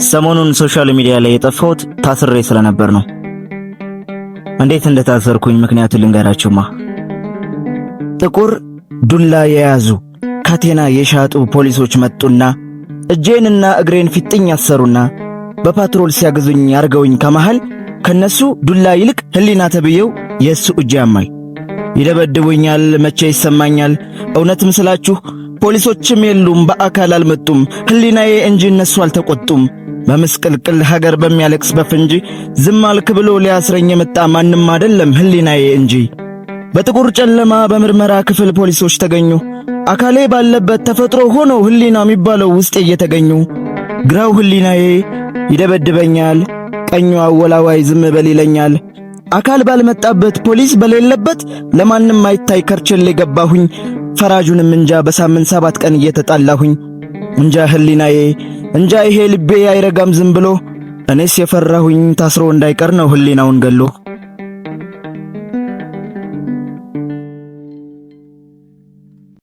ሰሞኑን ሶሻል ሚዲያ ላይ የጠፋሁት ታስሬ ስለነበር ነው። እንዴት እንደታሰርኩኝ ምክንያቱን ልንገራችሁማ። ጥቁር ዱላ የያዙ ካቴና የሻጡ ፖሊሶች መጡና እጄንና እግሬን ፊጥኝ ያሰሩና በፓትሮል ሲያግዙኝ ያርገውኝ ከመሃል ከነሱ ዱላ ይልቅ ህሊና ተብየው የሱ እጅ ያማል። ይደበድቡኛል፣ መቼ ይሰማኛል። እውነትም ስላችሁ ፖሊሶችም የሉም፣ በአካል አልመጡም፣ ህሊናዬ እንጂ እነሱ አልተቆጡም። በመስቀልቅል ሀገር በሚያለቅስ በፍንጂ ዝም አልክ ብሎ ሊያስረኝ የመጣ ማንም አይደለም ህሊናዬ እንጂ። በጥቁር ጨለማ በምርመራ ክፍል ፖሊሶች ተገኙ። አካሌ ባለበት ተፈጥሮ ሆኖ ህሊና የሚባለው ውስጥ እየተገኙ ግራው ህሊናዬ ይደበድበኛል፣ ቀኙ አወላዋይ ዝም በል ይለኛል። አካል ባልመጣበት ፖሊስ በሌለበት ለማንም አይታይ ከርቸሌ ገባሁኝ። ፈራጁንም እንጃ በሳምንት 7 ቀን እየተጣላሁኝ። እንጃ ህሊናዬ እንጃ ይሄ ልቤ አይረጋም ዝም ብሎ። እኔስ የፈራሁኝ ታስሮ እንዳይቀር ነው ህሊናውን ገሎ።